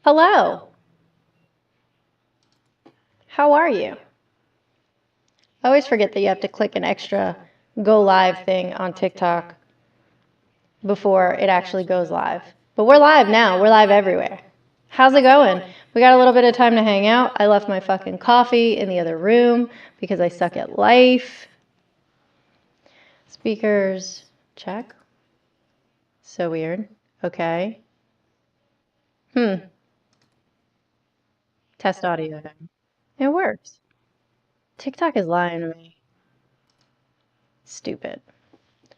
Hello. How are you? I always forget that you have to click an extra go live thing on TikTok before it actually goes live. But we're live now. We're live everywhere. How's it going? We got a little bit of time to hang out. I left my fucking coffee in the other room because I suck at life. Speakers, check. So weird. Okay. Test audio. It works. TikTok is lying to me. Stupid.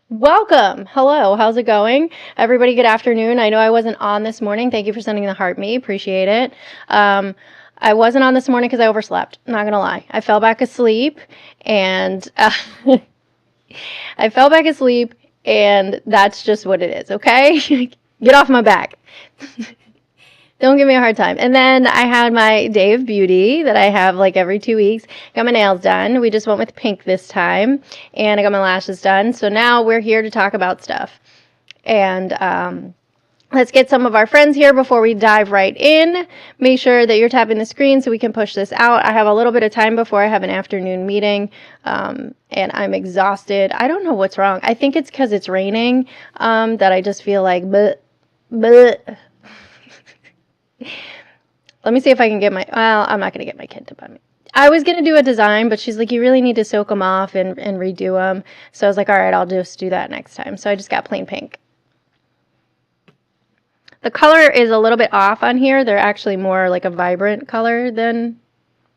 Welcome. Hello. How's it going? Everybody, good afternoon. I know I wasn't on this morning. Thank you for sending the heart me. Appreciate it. I wasn't on this morning because I overslept. Not going to lie. I fell back asleep and I fell back asleep and that's just what it is. Okay. Get off my back. Don't give me a hard time. And then I had my day of beauty that I have like every 2 weeks. Got my nails done. We just went with pink this time. And I got my lashes done. So now we're here to talk about stuff. And let's get some of our friends here before we dive right in. Make sure that you're tapping the screen so we can push this out. I have a little bit of time before I have an afternoon meeting. And I'm exhausted. I don't know what's wrong. I think it's because it's raining that I just feel like bleh. Let me see if I can get well, I'm not going to get my kid to buy me. I was going to do a design, but she's like, you really need to soak them off and redo them. So I was like, all right, I'll just do that next time. So I just got plain pink. The color is a little bit off on here. They're actually more like a vibrant color than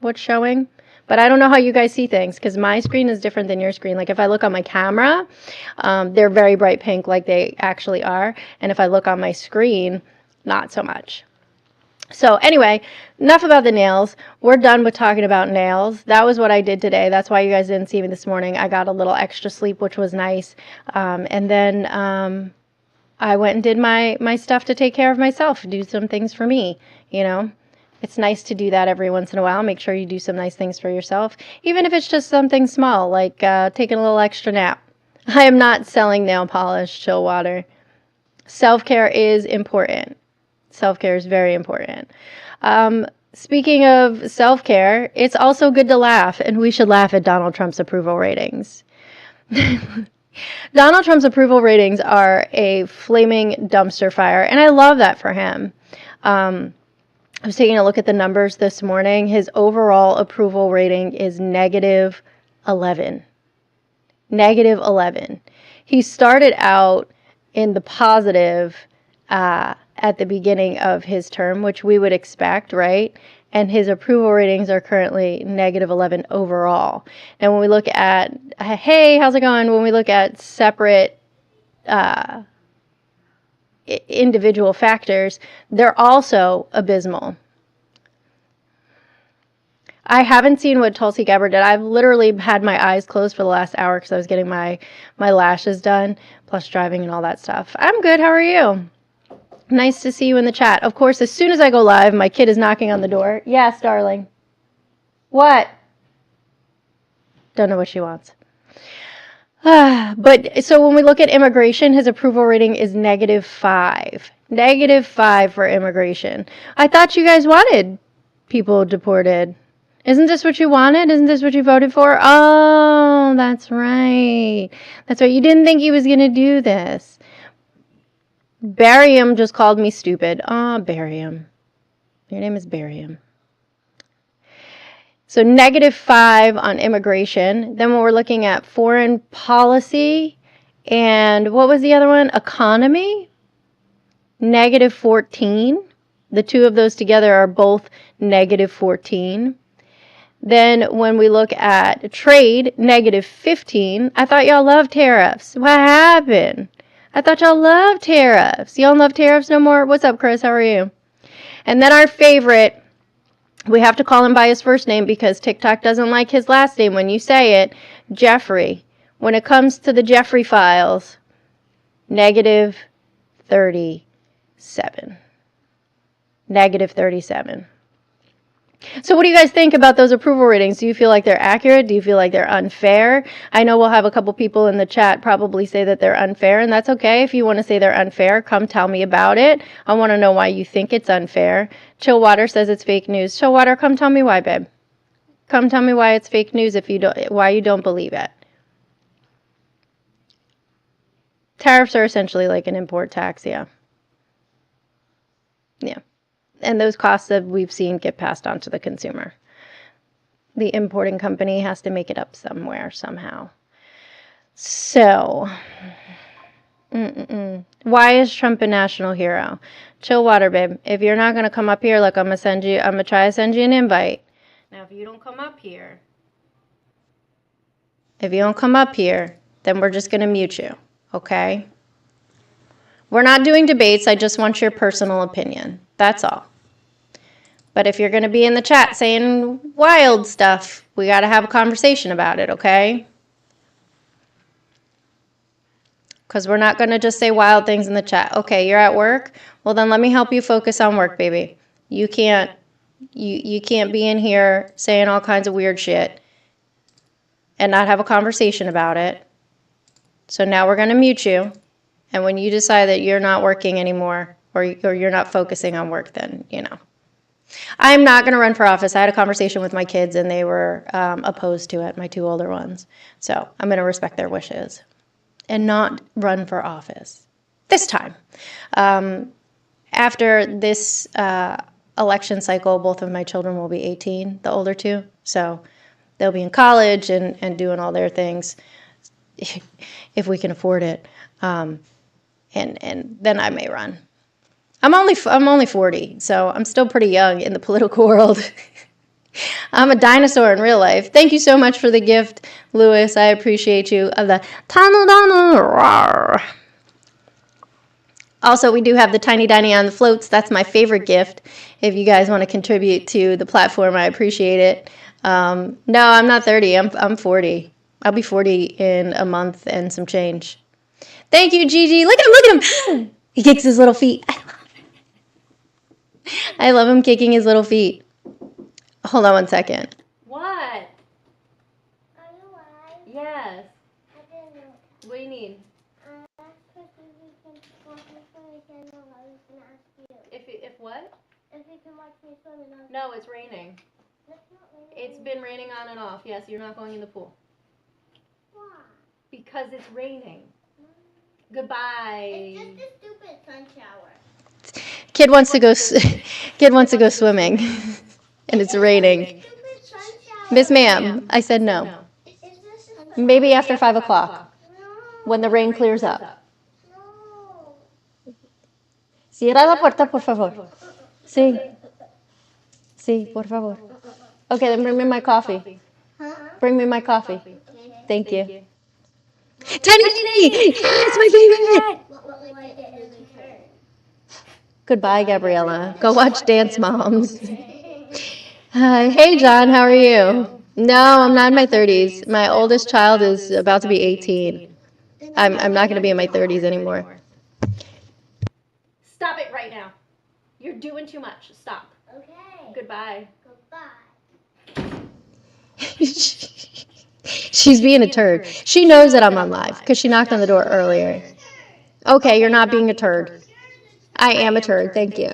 what's showing. But I don't know how you guys see things because my screen is different than your screen. Like if I look on my camera, they're very bright pink like they actually are. And if I look on my screen, not so much. So anyway, enough about the nails. We're done with talking about nails. That was what I did today. That's why you guys didn't see me this morning. I got a little extra sleep, which was nice. And then I went and did my stuff to take care of myself, do some things for me, you know. It's nice to do that every once in a while. Make sure you do some nice things for yourself, even if it's just something small, like taking a little extra nap. I am not selling nail polish, chill water. Self-care is important. Self-care is very important. Speaking of self-care, it's also good to laugh, and we should laugh at Donald Trump's approval ratings. Donald Trump's approval ratings are a flaming dumpster fire, and I love that for him. I was taking a look at the numbers this morning. His overall approval rating is negative 11. Negative 11. He started out in the positive at the beginning of his term, which we would expect, right? And his approval ratings are currently negative 11 overall. And when we look at, hey, how's it going? When we look at separate individual factors, they're also abysmal. I haven't seen what Tulsi Gabbard did. I've literally had my eyes closed for the last hour because I was getting my lashes done, plus driving and all that stuff. I'm good. How are you? Nice to see you in the chat. Of course, as soon as I go live, my kid is knocking on the door. Yes, darling. What? Don't know what she wants. But so when we look at immigration, his approval rating is negative 5. Negative 5 for immigration. I thought you guys wanted people deported. Isn't this what you wanted? Isn't this what you voted for? Oh, that's right. That's right. You didn't think he was going to do this. Barium just called me stupid. Ah, Barium. Your name is Barium. So negative 5 on immigration. Then when we're looking at foreign policy and what was the other one? Economy. Negative 14. The two of those together are both negative 14. Then when we look at trade, negative 15. I thought y'all loved tariffs. What happened? I thought y'all loved tariffs. Y'all love tariffs no more? What's up, Chris? How are you? And then our favorite, we have to call him by his first name because TikTok doesn't like his last name when you say it, Jeffrey. When it comes to the Jeffrey files, negative 37. Negative 37. So what do you guys think about those approval ratings? Do you feel like they're accurate? Do you feel like they're unfair? I know we'll have a couple people in the chat probably say that they're unfair, and that's okay. If you want to say they're unfair, come tell me about it. I want to know why you think it's unfair. Chillwater says it's fake news. Chillwater, come tell me why, babe. Come tell me why it's fake news if you don't, why you don't believe it. Tariffs are essentially like an import tax, yeah. Yeah. And those costs that we've seen get passed on to the consumer. The importing company has to make it up somewhere, somehow. So, why is Trump a national hero? Chillwater, babe. If you're not gonna come up here, look, I'm gonna try to send you an invite. Now, if you don't come up here, then we're just gonna mute you, okay? We're not doing debates. I just want your personal opinion. That's all. But if you're going to be in the chat saying wild stuff, we got to have a conversation about it, okay? Because we're not going to just say wild things in the chat. Okay, you're at work? Well, then let me help you focus on work, baby. You can't be in here saying all kinds of weird shit and not have a conversation about it. So now we're going to mute you. And when you decide that you're not working anymore or you're not focusing on work, then, you know. I'm not going to run for office. I had a conversation with my kids, and they were opposed to it, my two older ones. So I'm going to respect their wishes and not run for office this time. After this election cycle, both of my children will be 18, the older two. So they'll be in college and doing all their things if we can afford it. And then I may run. I'm only 40, so I'm still pretty young in the political world. I'm a dinosaur in real life. Thank you so much for the gift, Lewis. I appreciate you. Of the Tanadana. Also, we do have the Tiny Diny on the floats. That's my favorite gift. If you guys want to contribute to the platform, I appreciate it. No, I'm not 30. I'm 40. I'll be 40 in a month and some change. Thank you, Gigi. Look at him. He kicks his little feet. I love him kicking his little feet. Hold on one second. What? Are you alive? Yes. I didn't know. What do you need? If what? If you can watch me swim and I'll... No, it's raining. It's not raining. It's been raining on and off. Yes, you're not going in the pool. Why? Because it's raining. Goodbye. It's just a stupid sun shower. Kid wants to go swimming, and it's raining. Stupid sun shower. Miss Ma'am, I said no. Is this a... Maybe after 5 o'clock, No. when the rain clears up. No. Cierra la puerta, por favor. Sí. Sí, por favor. Okay, then bring me my coffee. Huh? Bring me my coffee. Okay. Thank you. Tiny Dini! It's my favorite! What it really hurt. Goodbye, Gabriella. Go watch Dance Moms. Hi. Hey, John, how are you? No, I'm not in my 30s. My oldest child is about to be 18. I'm not going to be in my 30s anymore. Stop it right now. You're doing too much. Stop. Okay. Goodbye. Goodbye. She's being a turd. She knows that I'm on live because she knocked on the door earlier. Okay, you're not being a turd. I am a turd. Thank you.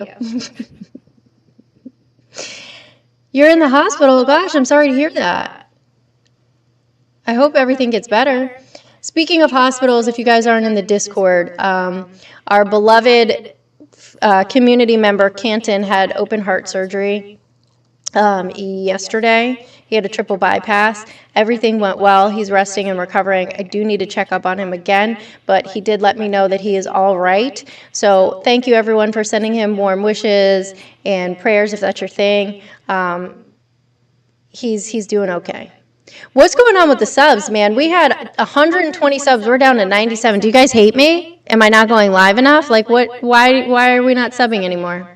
You're in the hospital. Gosh, I'm sorry to hear that. I hope everything gets better. Speaking of hospitals, if you guys aren't in the Discord, our beloved community member, Canton, had open heart surgery yesterday. He had a triple bypass. Everything went well. He's resting and recovering. I do need to check up on him again, but he did let me know that he is all right. So thank you, everyone, for sending him warm wishes and prayers, if that's your thing. He's doing okay. What's going on with the subs, man? We had 120 subs. We're down to 97. Do you guys hate me? Am I not going live enough? Like, what? Why are we not subbing anymore?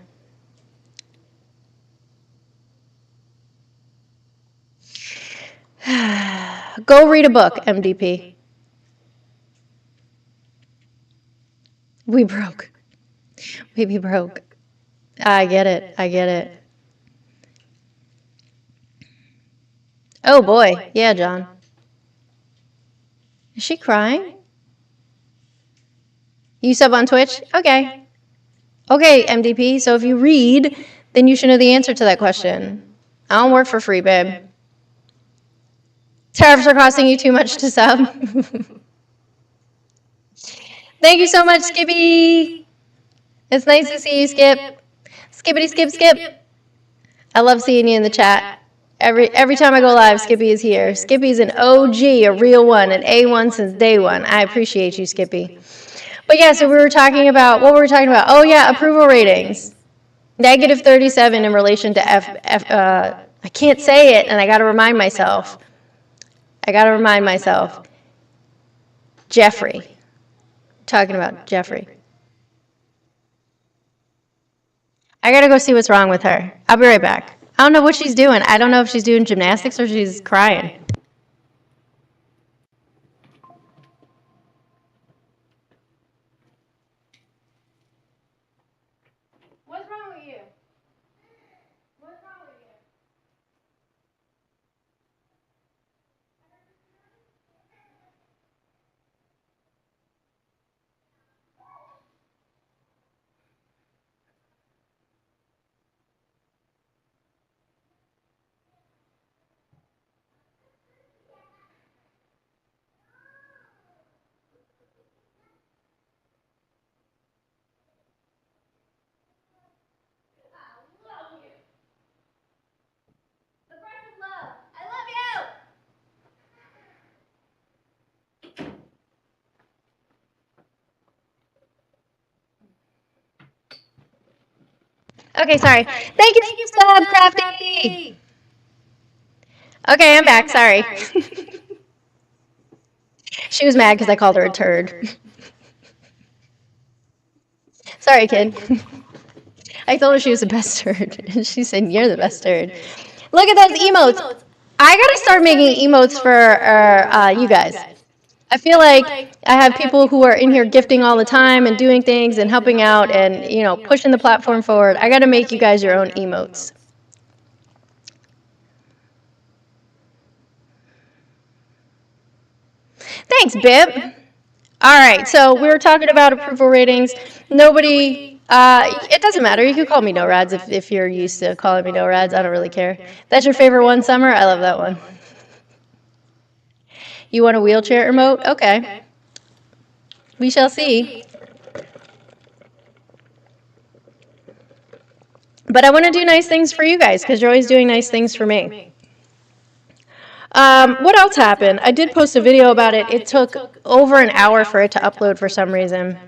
Go read a book, MDP. We broke. We broke. I get it. I get it. Oh boy. Yeah, John. Is she crying? You sub on Twitch? Okay. Okay, MDP. So if you read, then you should know the answer to that question. I don't work for free, babe. Tariffs are costing you too much to sub. Thank you so much, Skippy. It's nice to see you, Skip. Skippity skip skip. I love seeing you in the chat. Every time I go live, Skippy is here. Skippy's an OG, a real one, an A1 since day one. I appreciate you, Skippy. But yeah, so we were talking about, what were we talking about? Oh yeah, approval ratings. Negative 37 in relation to I can't say it, and I got to remind myself. Jeffrey. Talking about Jeffrey. I got to go see what's wrong with her. I'll be right back. I don't know what she's doing. I don't know if she's doing gymnastics or she's crying. What's wrong with you? What's wrong with you? Okay, sorry. Thank you for sub, Crafty. Okay, I'm back. Sorry. She was mad because I called her a turd. Sorry, kid. I told her she was the best turd, and she said, "You're the best turd." Look at those emotes. I gotta start making emotes for you guys. I feel like I have people who are in here gifting all the time and doing things and helping out and, you know, pushing the platform forward. I gotta make you guys your own emotes. Thanks, Bip. All right, so we were talking about approval ratings. Nobody, it doesn't matter. You can call me No-Rads if you're used to calling me No-Rads. I don't really care. That's your favorite one, Summer? I love that one. You want a wheelchair emote? Okay. We shall see. But I want to do nice things for you guys because you're always doing nice things for me. What else happened? I did post a video about it. It took over an hour for it to upload for some reason.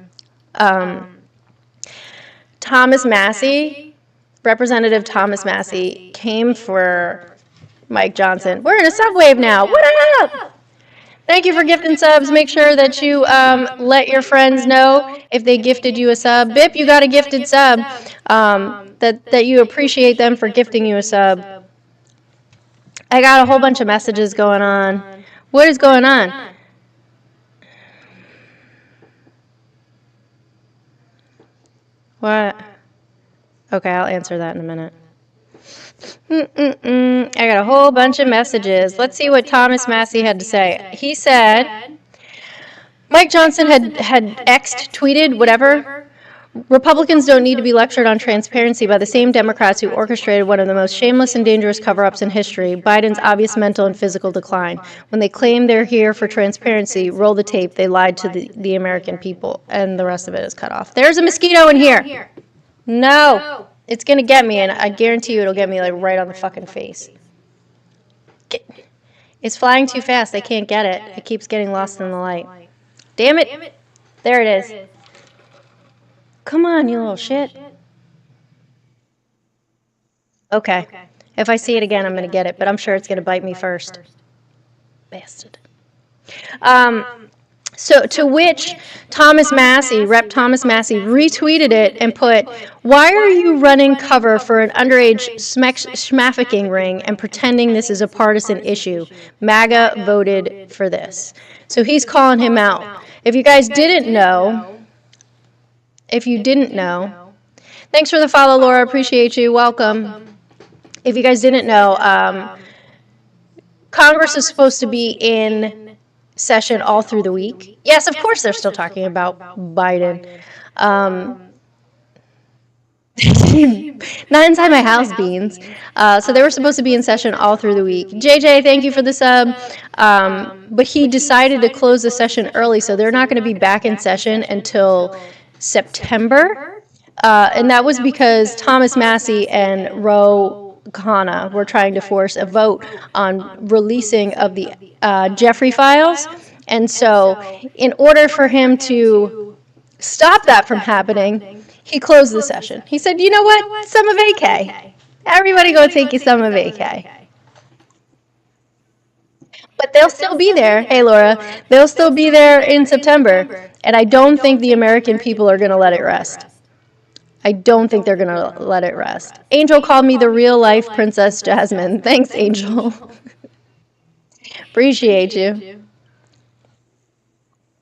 Thomas Massie, Representative Thomas Massie, came for Mike Johnson. We're in a subwave now. What up? Thank you for gifting subs. Make sure that you let your friends know if they gifted you a sub. Bip, you got a gifted sub. That you appreciate them for gifting you a sub. I got a whole bunch of messages going on. What is going on? What? Okay, I'll answer that in a minute. I got a whole bunch of messages. Let's see what Thomas Massie had to say. He said, Mike Johnson had X'd, tweeted, whatever. Republicans don't need to be lectured on transparency by the same Democrats who orchestrated one of the most shameless and dangerous cover-ups in history, Biden's obvious mental and physical decline. When they claim they're here for transparency, roll the tape, they lied to the American people. And the rest of it is cut off. There's a mosquito in here. No. It's going to get me, and I guarantee you it'll get me like right on the fucking face. It's flying too fast. I can't get it. It keeps getting lost in the light. Damn it. There it is. Come on, you little shit. Okay. If I see it again, I'm going to get it, but I'm sure it's going to bite me first. Bastard. So to which Thomas Massie, Rep. Thomas Massie, retweeted it and put, "Why are you running cover for an underage schmafficking ring and pretending this is a partisan issue? MAGA voted for this." So he's calling him out. If you guys didn't know, thanks for the follow, Laura. Appreciate you. Welcome. If you guys didn't know, Congress is supposed to be in session all through the week. Yes, of course they're still talking about Biden. Not inside my house, Beans. So they were supposed to be in session all through the week. JJ, thank you for the sub. But he decided to close the session early, so they're not going to be back in session until September. And that was because Thomas Massey and Ro Khanna were trying to force a vote on releasing of the Jeffrey files. And so, in order for him to stop that from happening, he closed the session. He said, you know what? Summer vacay. Everybody go take your summer vacay. But they'll still be there. Hey, Laura. They'll still be there in September. And I don't think the American people are going to let it rest. I don't think they're going to let it rest. Angel called me the real life Princess Jasmine. Thanks, Angel. Appreciate you.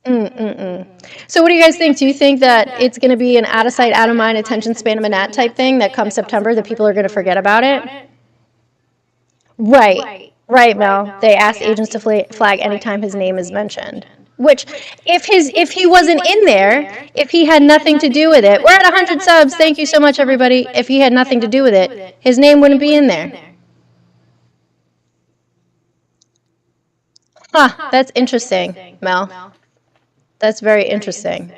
So what do you guys think? Do you think that it's going to be an out of sight, out of mind, attention span of a gnat type thing that come September, that people are going to forget about it? Right, Mel. They ask agents to flag anytime his name is mentioned. Which, if he wasn't in there, if he had nothing to do with it, we're at 100 subs. Thank you so much, everybody. If he had nothing to do with it, his name wouldn't be in there. Huh, that's interesting, Mel. That's very interesting.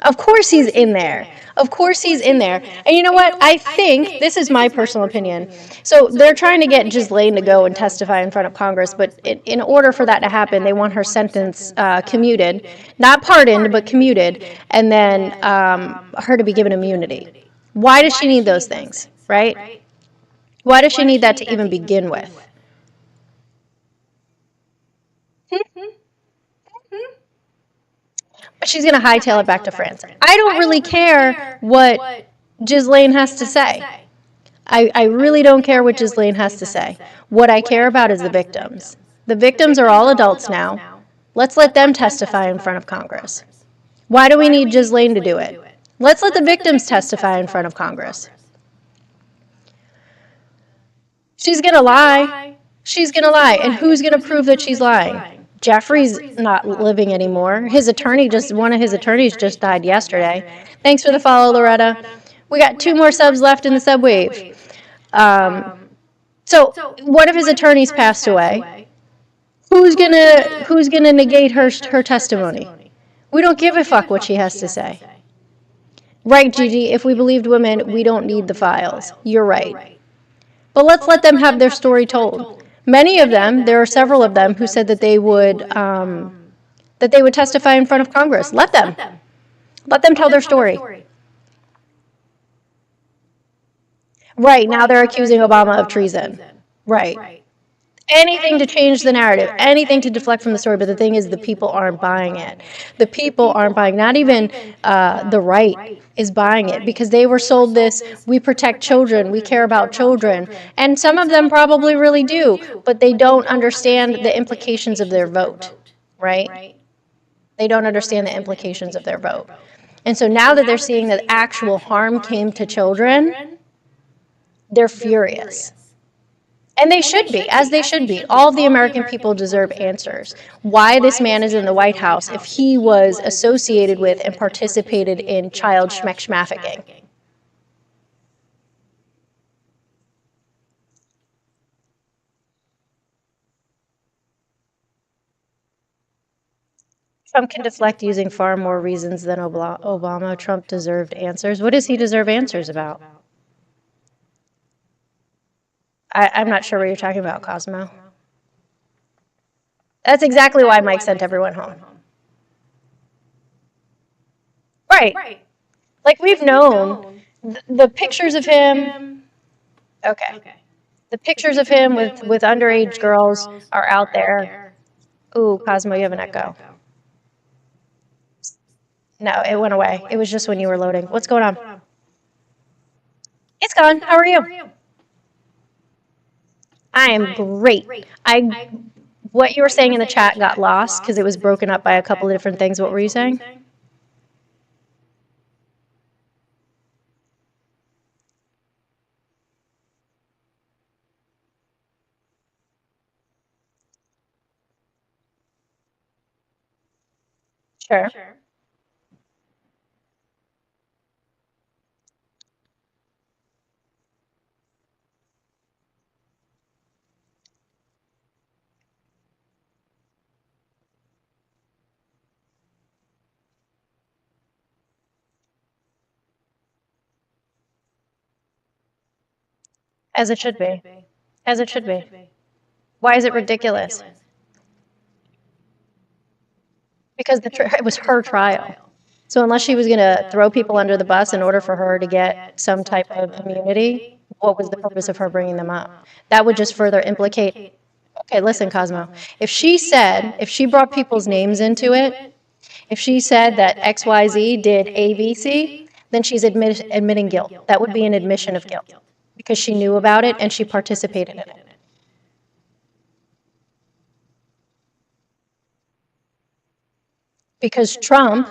Of course he's in there. Of course he's in there. And you know what? I think, this is my personal opinion. So they're trying to get Ghislaine to go and testify in front of Congress, but in order for that to happen, they want her sentence commuted. Not pardoned, but commuted. And then her to be given immunity. Why does she need those things, right? Why does she need that to even begin with? But she's going to hightail it back to France. I don't really care what Ghislaine has to say. I really don't care what Ghislaine has to say. What I care about is the victims. The victims are all adults now. Let's let them testify in front of Congress. Why do we need Ghislaine to do it? Let's let the victims testify in front of Congress. She's going to lie. She's going to lie. And who's going to prove that she's lying? Jeffrey's not living anymore. One of his attorneys just died yesterday. Thanks for the follow, Loretta. We got 2 more subs left in the subwave. So one of his attorneys passed away. Who's gonna negate her testimony? We don't give a fuck what she has to say. Right, Gigi, if we believed women, we don't need the files. You're right. But let's let them have their story told. Many of them, there are several of them, who said that they would testify in front of Congress. Let them tell their story. Right, now they're accusing Obama of treason. Right. Anything to change the narrative, anything to deflect from the story, but the thing is, the people aren't buying it. The people aren't buying, not even the right is buying it, because they were sold this, we protect children, we care about children, and some of them probably really do, but they don't understand the implications of their vote, right? They don't understand the implications of their vote. And so now that they're seeing that actual harm came to children, they're furious. And they should be, as they should be. All of the American people deserve answers. Why this man is in the White House if he was associated with and participated in child schmeckszmafficking. Trump can deflect using far more reasons than Obama. Trump deserved answers. What does he deserve answers about? I'm not sure what you're talking about, Cosmo. That's exactly why Mike sent everyone home. Right. Like, we've known the pictures of him. Okay. The pictures of him with underage girls are out there. Ooh, Cosmo, you have an echo. No, it went away. It was just when you were loading. What's going on? It's gone. How are you? I am great. What you were saying in the chat got lost because it was broken up by a couple of different things. What were you saying? Sure. As it should be. As it should be. Why is it ridiculous? Because it was her trial. So unless she was going to throw people under the bus in order for her to get some type of immunity, what was the purpose of her bringing them up? That would just further implicate. Okay, listen, Cosmo. If she brought people's names into it, if she said that XYZ did ABC, then she's admitting guilt. That would be an admission of guilt because she knew about it and she participated in it. Because Trump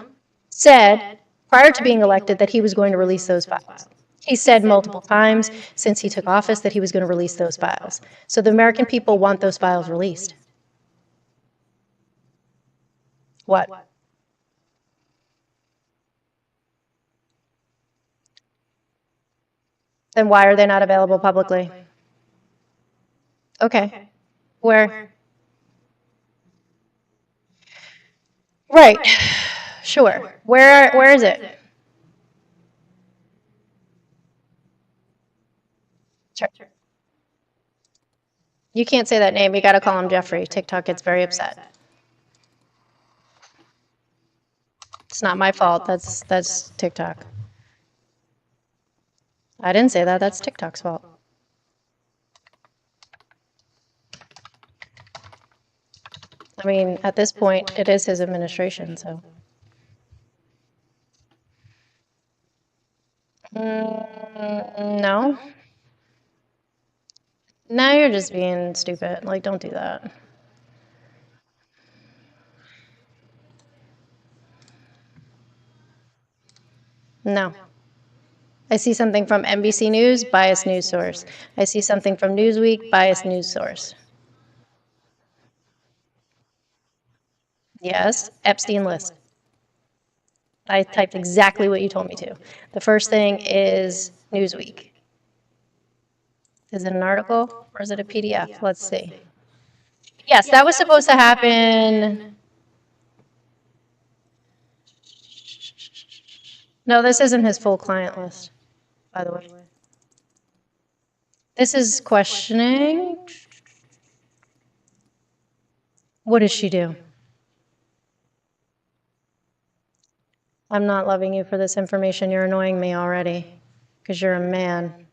said prior to being elected that he was going to release those files. He said multiple times since he took office that he was going to release those files. So the American people want those files released. What? Then why are they not available publicly? Okay. Where? Right. Sure. Where is it? Sure. You can't say that name. You got to call him Jeffrey. TikTok gets very upset. It's not my fault. That's TikTok. I didn't say that. That's TikTok's fault. I mean, at this point, it is his administration, so. No. Now you're just being stupid. Like, don't do that. No. I see something from NBC News, biased news source. I see something from Newsweek, biased news source. Yes, Epstein list. I typed exactly what you told me to. The first thing is Newsweek. Is it an article or is it a PDF? Let's see. Yes, that was supposed to happen. No, this isn't his full client list, by the way. This is questioning. What does she do? I'm not loving you for this information. You're annoying me already because you're a man.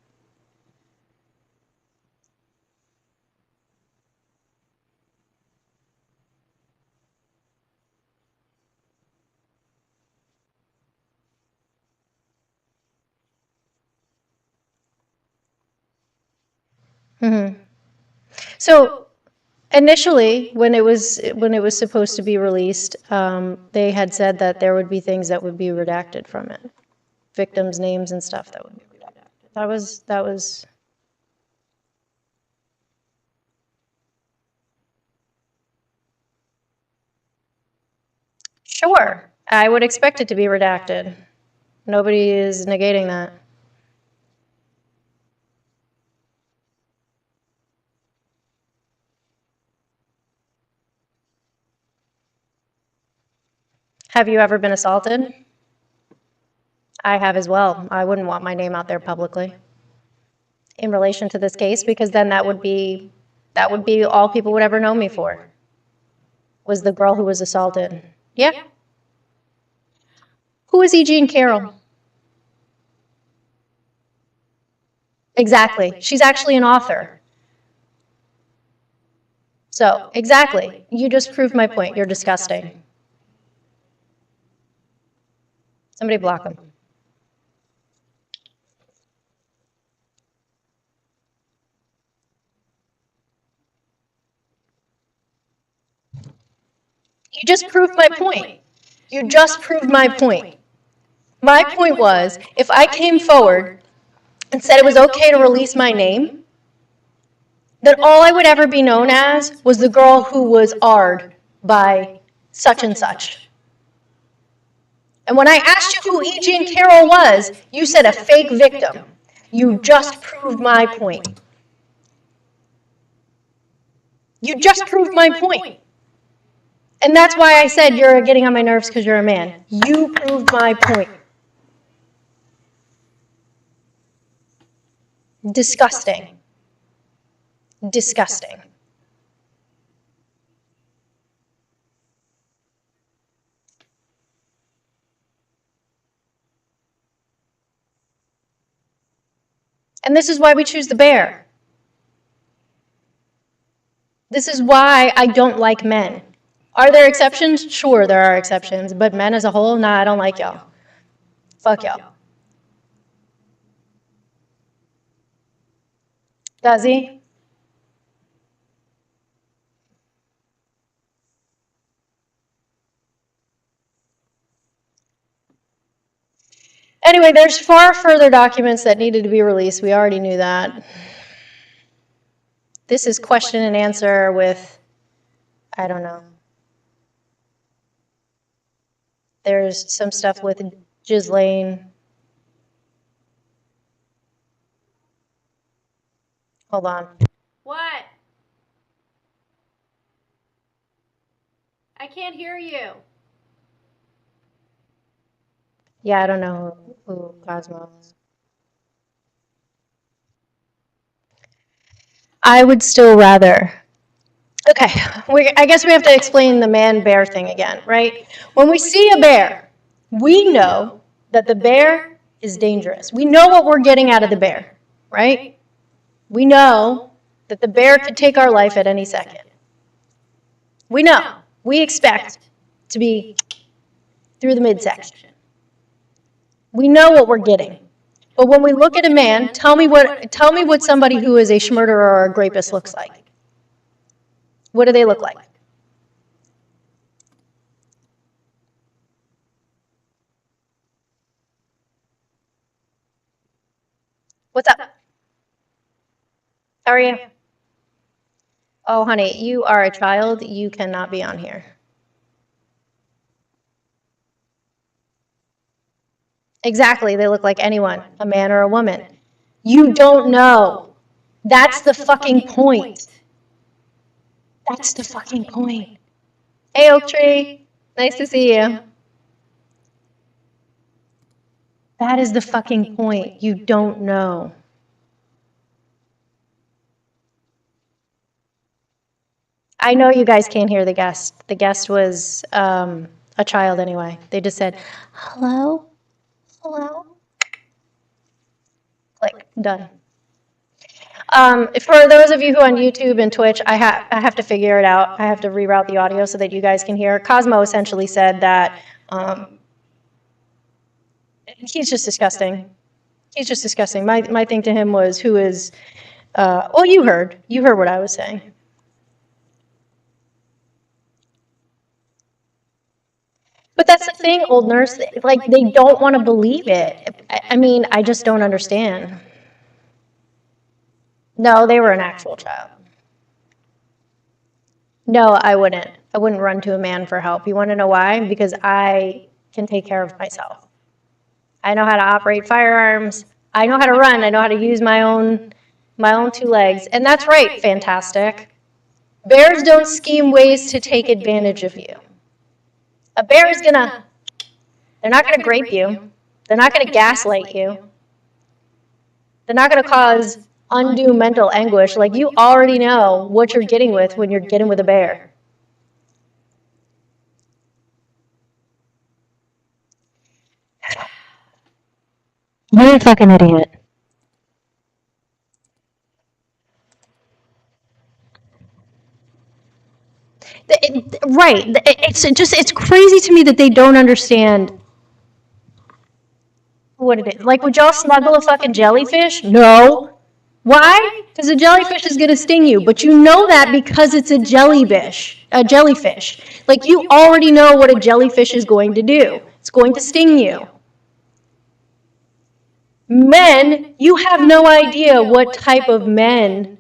Mm-hmm. So initially, when it was supposed to be released, they had said that there would be things that would be redacted from it, victims' names and stuff that would be redacted. That was. Sure, I would expect it to be redacted. Nobody is negating that. Have you ever been assaulted? I have as well. I wouldn't want my name out there publicly in relation to this case because then that would be all people would ever know me for. Was the girl who was assaulted. Yeah. Who is E. Jean Carroll? Exactly. She's actually an author. So, exactly. You just proved my point. You're disgusting. Somebody block him. You just proved my point. You just proved my point. My point was, if I came forward and said it was okay to release my name, then all I would ever be known as was the girl who was AR'd by such and such. And when I asked you who E.G. and Carol was, you said a fake victim. You just proved my point. You just proved my point. And that's why I said you're getting on my nerves because you're a man. You proved my point. Disgusting. Disgusting. And this is why we choose the bear. This is why I don't like men. Are there exceptions? Sure, there are exceptions. But men as a whole, nah, I don't like y'all. Fuck y'all. Does he? Anyway, there's far further documents that needed to be released. We already knew that. This is question and answer with, I don't know. There's some stuff with Ghislaine. Hold on. What? I can't hear you. Yeah, I don't know who Cosmo is. I would still rather. Okay, I guess we have to explain the man-bear thing again, right? When we see a bear, we know that the bear is dangerous. We know what we're getting out of the bear, right? We know that the bear could take our life at any second. We know. We expect to be through the midsection. We know what we're getting. But when we look at a man, tell me what somebody who is a schmurderer or a rapist looks like. What do they look like? What's up? How are you? Oh, honey, you are a child. You cannot be on here. Exactly, they look like anyone, a man or a woman. You don't know. That's the fucking point. That's the fucking point. Hey, Oak Tree. Nice to see you. That is the fucking point. You don't know. I know you guys can't hear the guest. The guest was a child anyway. They just said, hello? Hello? Click. Done. For those of you who are on YouTube and Twitch, I have to figure it out. I have to reroute the audio so that you guys can hear. Cosmo essentially said that he's just disgusting. He's just disgusting. My thing to him was, who is, well, you heard what I was saying. But that's the thing, old nurse, like, they don't want to believe it. I mean, I just don't understand. No, they were an actual child. No, I wouldn't. I wouldn't run to a man for help. You want to know why? Because I can take care of myself. I know how to operate firearms. I know how to run. I know how to use my own two legs. And that's right, fantastic. Bears don't scheme ways to take advantage of you. A bear is they're not gonna grape you. They're not gonna gaslight you. They're not gonna cause undue mental anguish. Like, you already know what you're getting with when you're getting with a bear. You're a fucking idiot. Right. It's crazy to me that they don't understand what it is. Like, would y'all smuggle a fucking jellyfish? No. Why? Because a jellyfish is going to sting you. But you know that because it's a jellyfish. Like, you already know what a jellyfish is going to do. It's going to sting you. Men, you have no idea what type of men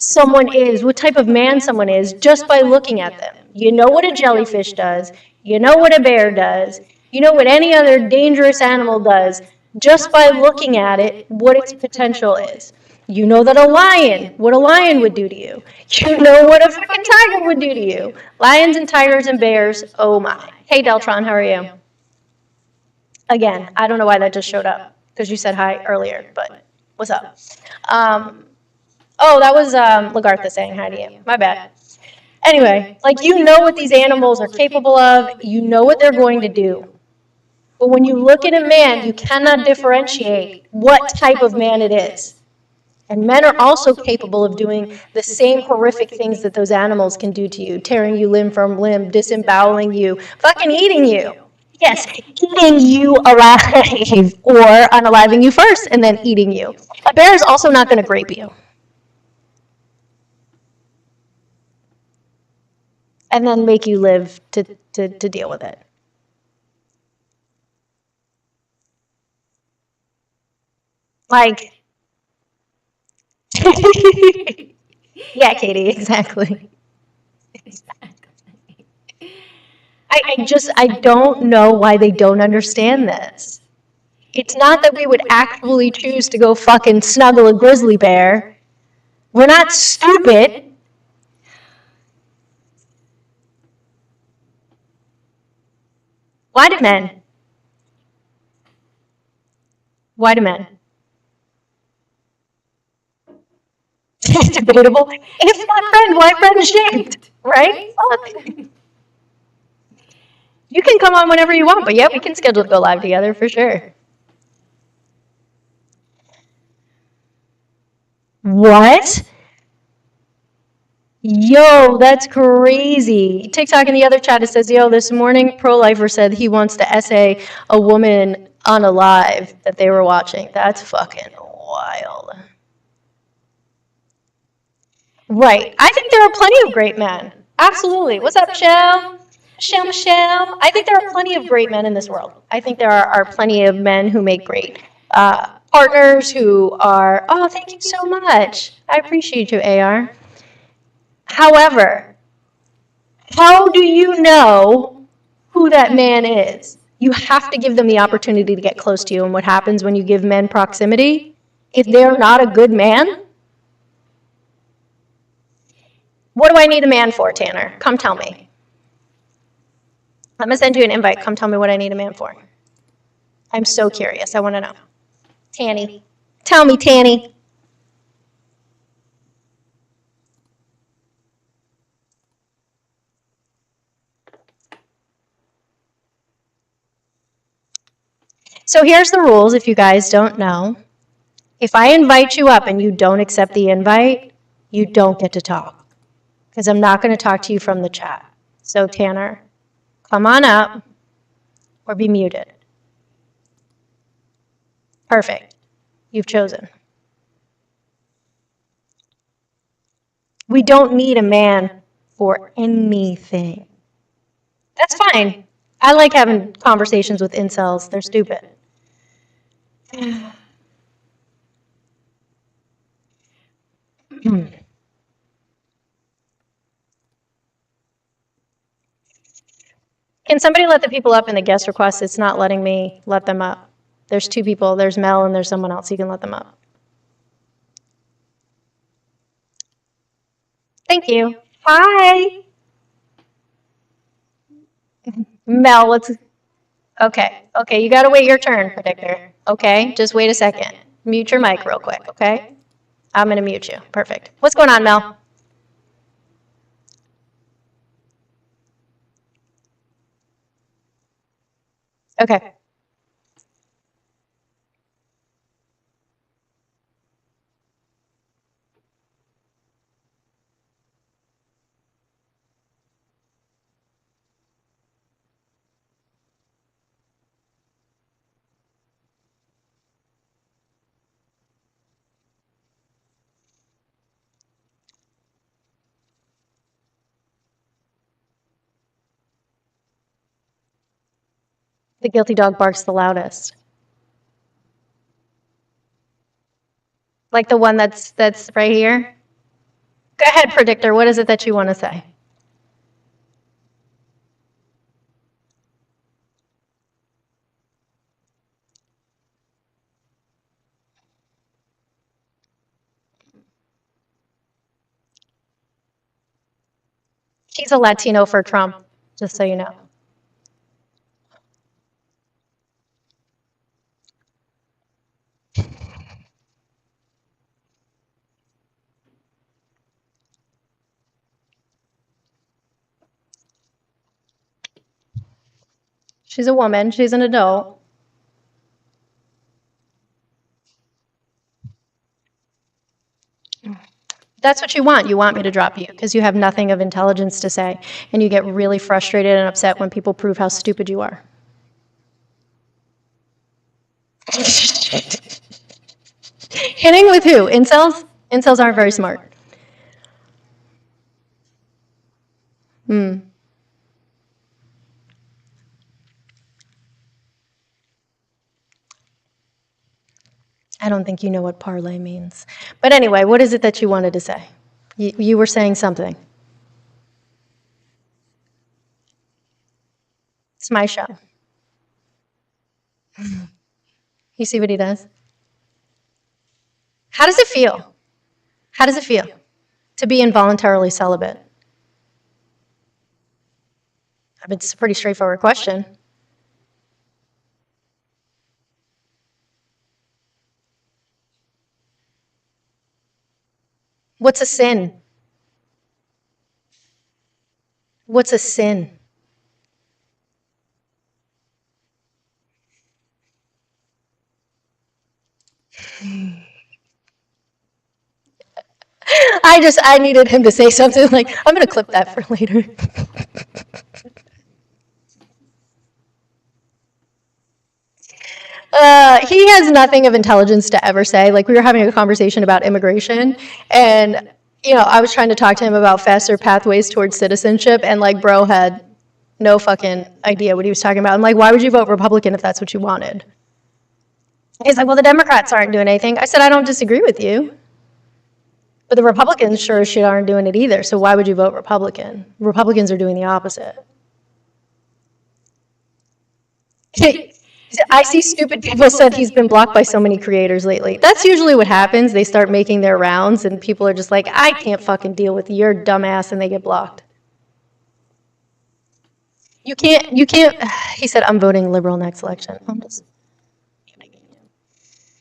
someone is, what type of man someone is, just by looking at them. You know what a jellyfish does. You know what a bear does. You know what any other dangerous animal does just by looking at it, what its potential is. You know that what a lion would do to you. You know what a fucking tiger would do to you. Lions and tigers and bears, oh my. Hey Deltron, how are you? Again, I don't know why that just showed up, because you said hi earlier, but what's up? Oh, that was Lagartha saying hi to you. My bad. Anyway, like you know what these animals are capable of, you know what they're going to do. But when you look at a man, you cannot differentiate what type of man it is. And men are also capable of doing the same horrific things that those animals can do to you, tearing you limb from limb, disemboweling you, fucking eating you. Yes, eating you alive, or unaliving you first and then eating you. A bear is also not going to grape you. And then make you live to deal with it. Like, yeah, Katie, exactly. I don't know why they don't understand this. It's not that we would actually choose to go fucking snuggle a grizzly bear. We're not stupid. Why do men? Why do men? Debatable. If my friend, why friend shaped? Right? You can come on whenever you want, but yeah, we can schedule to go live together for sure. What? Yo, that's crazy. TikTok in the other chat, it says, yo, this morning pro-lifer said he wants to essay a woman on a live that they were watching. That's fucking wild. Right. I think there are plenty of great men. Absolutely. What's up, Michelle? Michelle. I think there are plenty of great men in this world. I think there are plenty of men who make great partners, who are, oh, thank you so much. I appreciate you, AR. However, how do you know who that man is? You have to give them the opportunity to get close to you. And what happens when you give men proximity? If they're not a good man, what do I need a man for, Tanner? Come tell me. I'm going to send you an invite. Come tell me what I need a man for. I'm so curious. I want to know. Tanny. Tell me, Tanny. So here's the rules if you guys don't know. If I invite you up and you don't accept the invite, you don't get to talk. Because I'm not going to talk to you from the chat. So Tanner, come on up or be muted. Perfect. You've chosen. We don't need a man for anything. That's fine. I like having conversations with incels. They're stupid. Can somebody let the people up in the guest request? It's not letting me let them up. There's two people. There's Mel and there's someone else. You can let them up. Thank you. Hi. Mel, let's... Okay, you gotta wait your turn, Predictor. Okay, just wait a second. Mute your mic real quick, okay? I'm gonna mute you. Perfect. What's going on, Mel? Okay. The guilty dog barks the loudest. Like the one that's right here? Go ahead, Predictor. What is it that you want to say? He's a Latino for Trump, just so you know. She's a woman. She's an adult. That's what you want. You want me to drop you because you have nothing of intelligence to say, and you get really frustrated and upset when people prove how stupid you are. Hitting with who? Incels? Incels aren't very smart. Hmm. I don't think you know what parlay means. But anyway, what is it that you wanted to say? You were saying something. It's my show. You see what he does? How does it feel? How does it feel to be involuntarily celibate? I mean, it's a pretty straightforward question. What's a sin? What's a sin? I needed him to say something like, I'm going to clip that for later. He has nothing of intelligence to ever say. Like, we were having a conversation about immigration, and, I was trying to talk to him about faster pathways towards citizenship, and, like, bro had no fucking idea what he was talking about. I'm like, why would you vote Republican if that's what you wanted? He's like, well, the Democrats aren't doing anything. I said, I don't disagree with you. But the Republicans sure as shit aren't doing it either, so why would you vote Republican? Republicans are doing the opposite. I see stupid people said he's been blocked by so many creators lately. That's usually what happens. They start making their rounds, and people are just like, I can't fucking deal with your dumbass, and they get blocked. You can't, he said, I'm voting liberal next election. I'm just,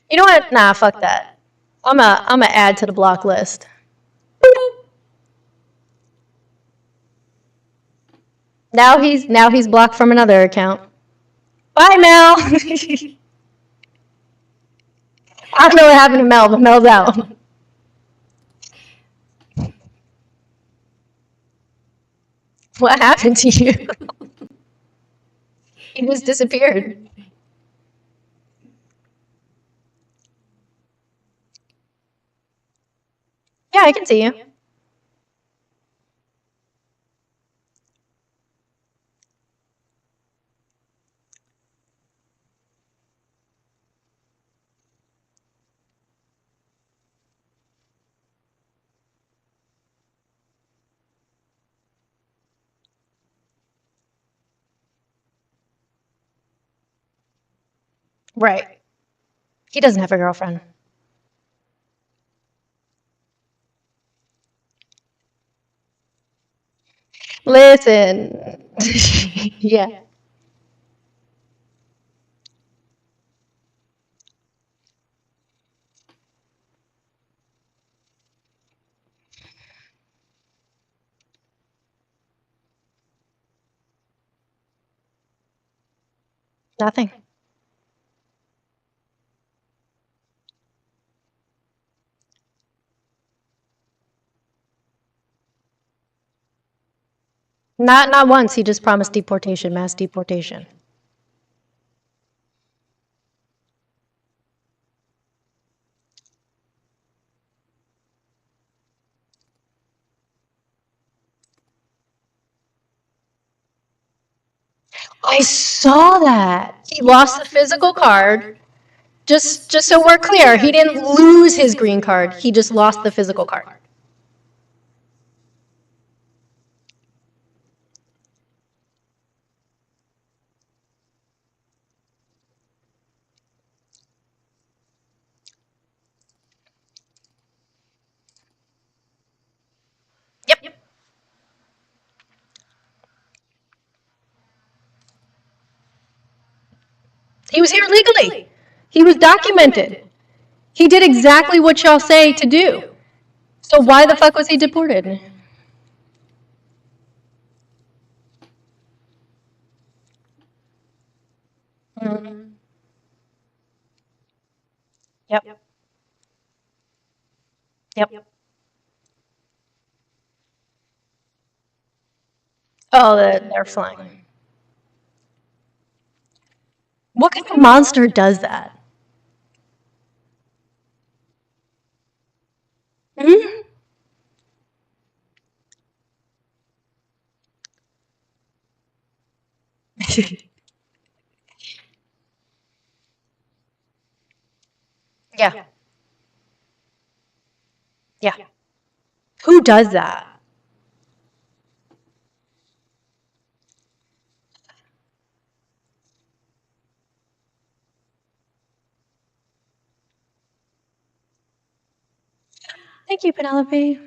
you know what? Nah, fuck that. I'm a add to the block list. Now he's blocked from another account. Bye, Mel. I don't know what happened to Mel, but Mel's out. What happened to you? He just disappeared. Yeah, I can see you. Right. He doesn't have a girlfriend. Listen. Yeah. Nothing. Not once. He just promised deportation, mass deportation. I saw that. He lost the physical card. Just so we're clear, he didn't lose his green card. He just lost the physical card. Yep. He was here legally. He was documented. He did exactly what y'all say to do. So why the fuck was he deported? Mhm. Yep. Yep. Oh, they're flying. What kind of monster does that? Hmm? Yeah. Yeah. Who does that? Thank you, Penelope.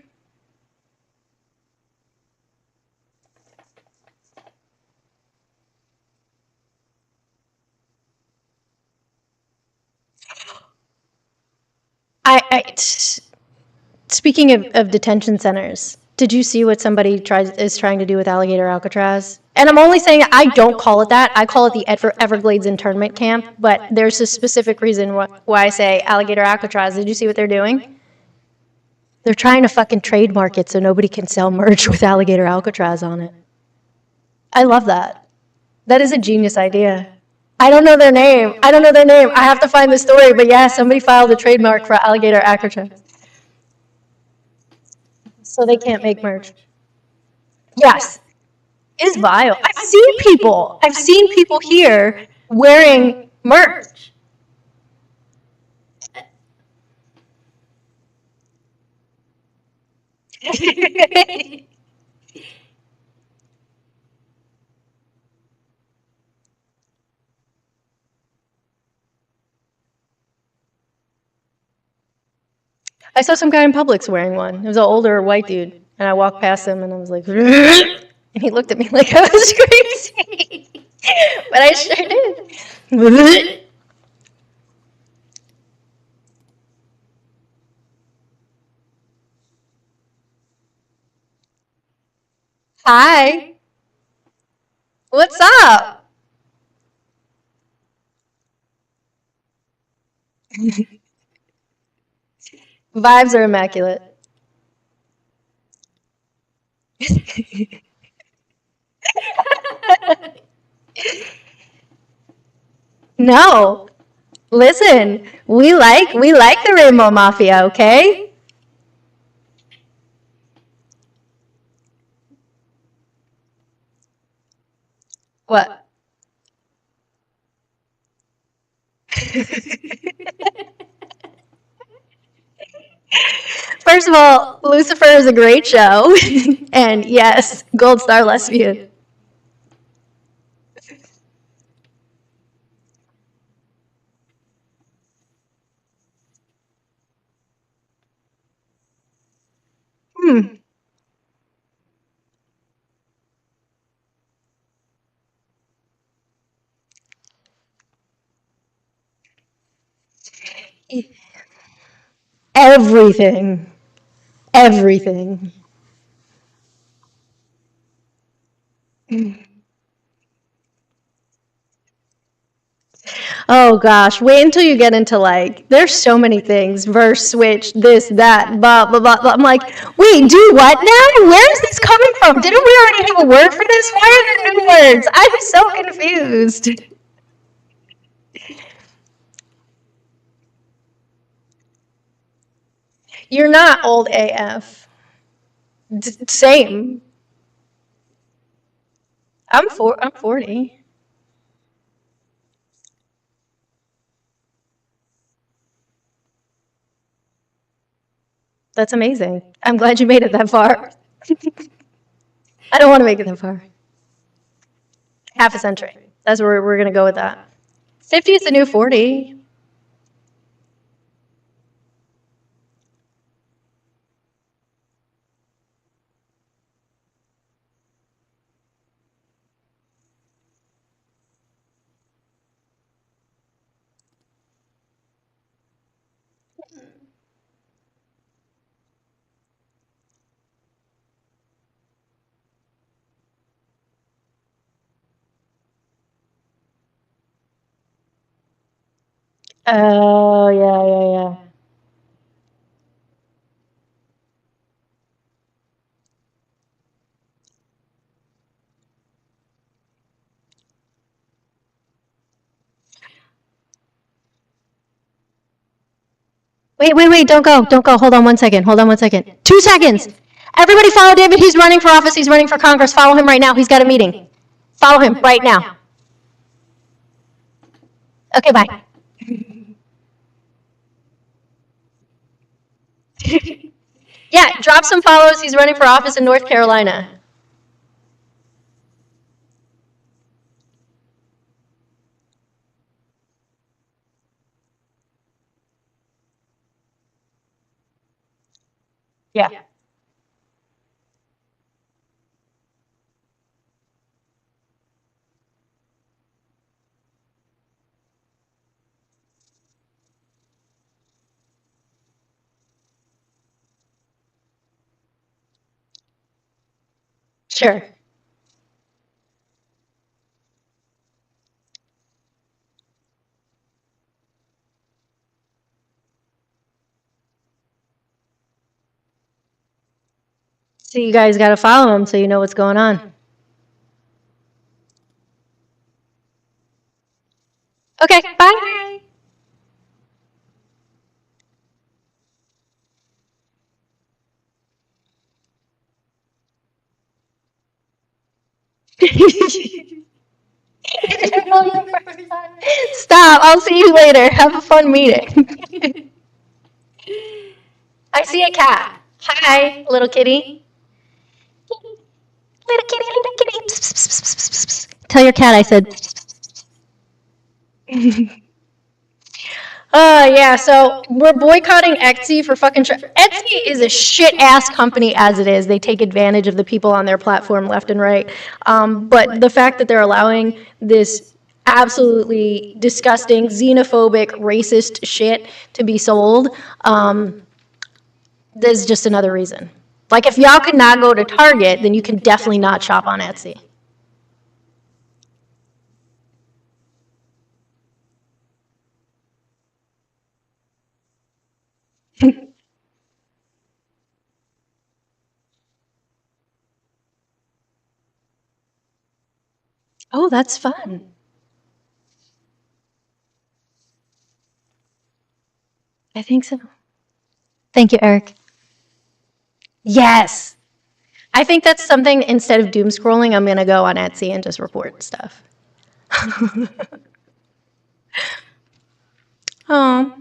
Speaking of detention centers, did you see what somebody is trying to do with Alligator Alcatraz? And I'm only saying I don't call it that. I call it the Everglades internment camp. But there's a specific reason why I say Alligator Alcatraz. Did you see what they're doing? They're trying to fucking trademark it so nobody can sell merch with Alligator Alcatraz on it. I love that. That is a genius idea. I don't know their name. I have to find the story, but yeah, somebody filed a trademark for Alligator Alcatraz. So they can't make merch. Yes. Is vile. I've seen people here wearing merch. I saw some guy in Publix wearing one. It was an older white dude, and I walked past him, and I was like, and he looked at me like I was crazy, but I sure did. Hi, what's up? Vibes are immaculate. No, listen, we like the Rainbow Mafia, okay? What? First of all, Lucifer is a great show, and yes, Gold Star Lesbian. Hmm. Everything. Everything. Oh gosh, wait until you get into like, there's so many things, verse, switch, this, that, blah, blah, blah, blah. I'm like, wait, do what now? Where is this coming from? Didn't we already have a word for this? Why are there new words? I'm so confused. You're not old AF. Same. I'm 40. That's amazing. I'm glad you made it that far. I don't want to make it that far. Half a century. That's where we're going to go with that. 50 is the new 40. Oh, yeah. Wait, don't go. Hold on 1 second. 2 seconds. Everybody follow David. He's running for office. He's running for Congress. Follow him right now. He's got a meeting. Follow him right now. Okay, bye. Yeah, drop some follows. He's running for office in North Carolina. Yeah. Sure. So you guys got to follow him so you know what's going on. Okay, bye. Stop. I'll see you later. Have a fun meeting. I see a cat. Hi, little kitty. Little kitty, little kitty. Psst, psst, psst, psst, psst, psst. Tell your cat I said. Yeah, so we're boycotting Etsy for fucking Etsy is a shit ass company as it is. They take advantage of the people on their platform left and right. But the fact that they're allowing this absolutely disgusting, xenophobic, racist shit to be sold, there's just another reason. Like, if y'all could not go to Target, then you can definitely not shop on Etsy. Oh, that's fun. I think so. Thank you, Eric. Yes. I think that's something, instead of doom scrolling, I'm going to go on Etsy and just report stuff. Oh.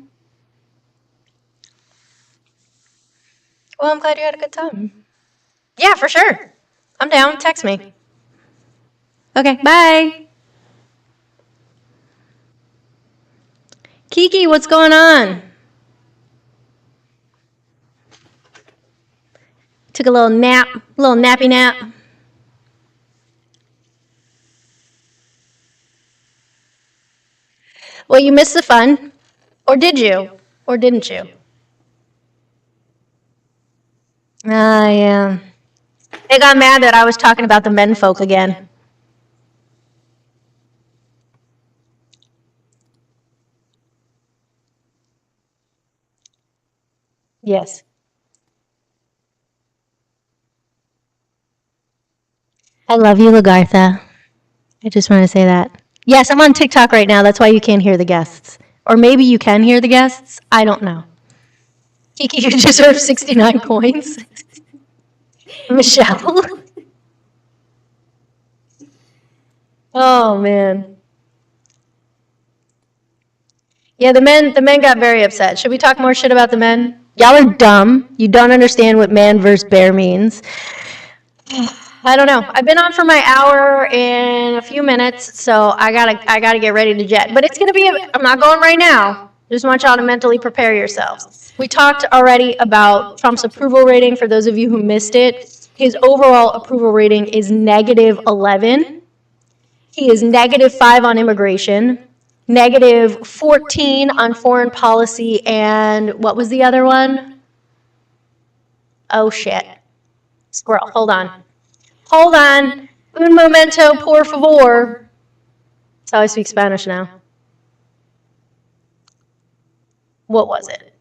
Well, I'm glad you had a good time. Yeah, for sure. I'm down. Text me. Okay, bye. Kiki, what's going on? Took a little nap, little nappy nap. Well, you missed the fun. Or did you? Or didn't you? Yeah. They got mad that I was talking about the men folk again. Yes. I love you, Lagartha. I just want to say that. Yes, I'm on TikTok right now. That's why you can't hear the guests. Or maybe you can hear the guests. I don't know. Kiki, you deserve 69 coins. Michelle. Oh, man. Yeah, the men got very upset. Should we talk more shit about the men? Y'all are dumb. You don't understand what man versus bear means. I don't know. I've been on for my hour in a few minutes, so I gotta get ready to jet. But it's gonna be. I'm not going right now. Just want y'all to mentally prepare yourselves. We talked already about Trump's approval rating. For those of you who missed it, his overall approval rating is -11. He is -5 on immigration, -14 on foreign policy, and what was the other one? Oh shit. Squirrel. Hold on. Un momento, por favor. That's how I speak Spanish now. what was it?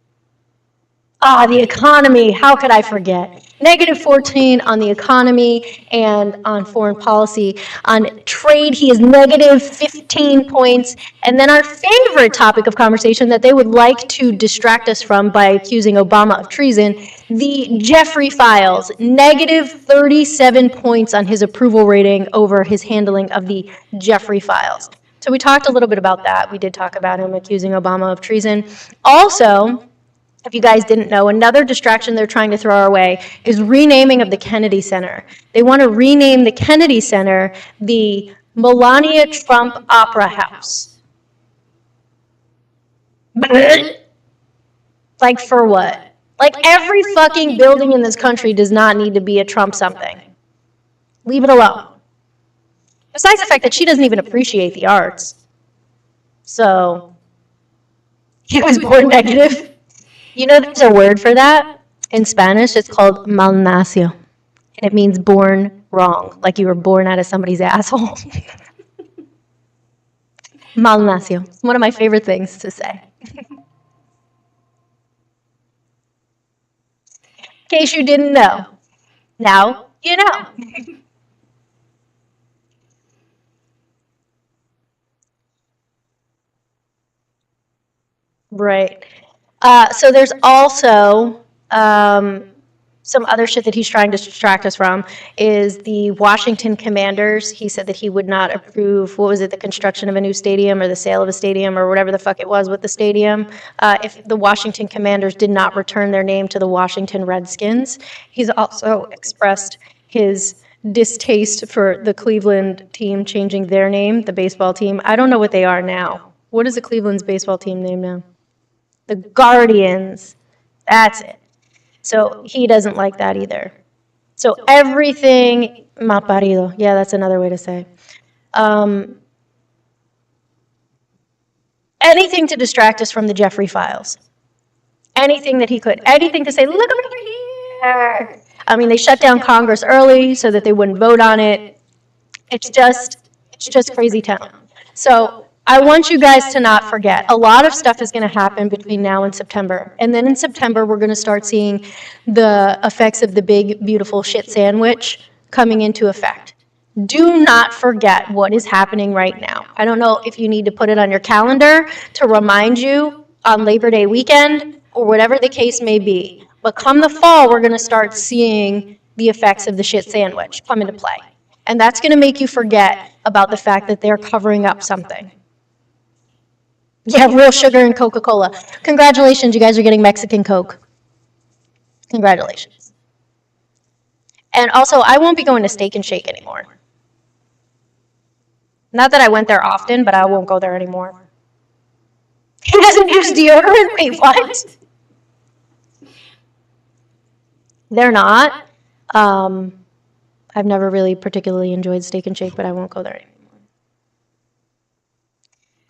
The economy. How could I forget? Negative 14 on the economy and on foreign policy. On trade, he is negative 15 points. And then our favorite topic of conversation that they would like to distract us from by accusing Obama of treason, the Jeffrey files. Negative 37 points on his approval rating over his handling of the Jeffrey files. So we talked a little bit about that. We did talk about him accusing Obama of treason. Also, if you guys didn't know, another distraction they're trying to throw our way is renaming of the Kennedy Center. They want to rename the Kennedy Center the Melania Trump Opera House. Like for what? Like every fucking building in this country does not need to be a Trump something. Leave it alone. Besides the fact that she doesn't even appreciate the arts. So, he was born negative. You know, there's a word for that in Spanish. It's called malnacio, and it means born wrong, like you were born out of somebody's asshole. Malnacio. It's one of my favorite things to say. In case you didn't know, now you know. Right. So there's also some other shit that he's trying to distract us from is the Washington Commanders. He said that he would not approve, what was it, the construction of a new stadium or the sale of a stadium or whatever the fuck it was with the stadium, if the Washington Commanders did not return their name to the Washington Redskins. He's also expressed his distaste for the Cleveland team changing their name, the baseball team. I don't know what they are now. What is the Cleveland's baseball team name now? The Guardians. That's it. So he doesn't like that either. So everything, mal parido. Yeah, that's another way to say. Anything to distract us from the Jeffrey files. Anything that he could. Anything to say, look over here. I mean, they shut down Congress early so that they wouldn't vote on it. It's just crazy town. So I want you guys to not forget. A lot of stuff is going to happen between now and September. And then in September, we're going to start seeing the effects of the big, beautiful shit sandwich coming into effect. Do not forget what is happening right now. I don't know if you need to put it on your calendar to remind you on Labor Day weekend or whatever the case may be. But come the fall, we're going to start seeing the effects of the shit sandwich come into play. And that's going to make you forget about the fact that they're covering up something. Yeah, real sugar and Coca-Cola. Congratulations, you guys are getting Mexican Coke. Congratulations. And also, I won't be going to Steak and Shake anymore. Not that I went there often, but I won't go there anymore. He doesn't use deodorant? Wait, what? They're not. I've never really particularly enjoyed Steak and Shake, but I won't go there anymore.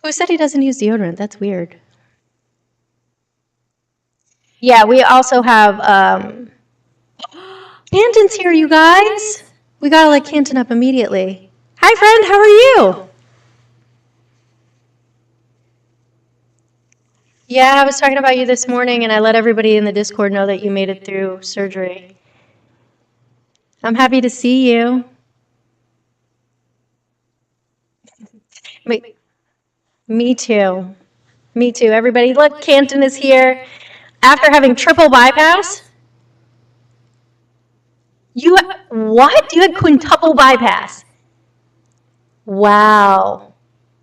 Who said he doesn't use deodorant? That's weird. Yeah, we also have, Canton's here, you guys. We gotta let Canton up immediately. Hi, friend, how are you? Yeah, I was talking about you this morning, and I let everybody in the Discord know that you made it through surgery. I'm happy to see you. Wait. Me too. Me too. Everybody, look, Canton is here. After having triple bypass? What? You had quintuple bypass? Wow.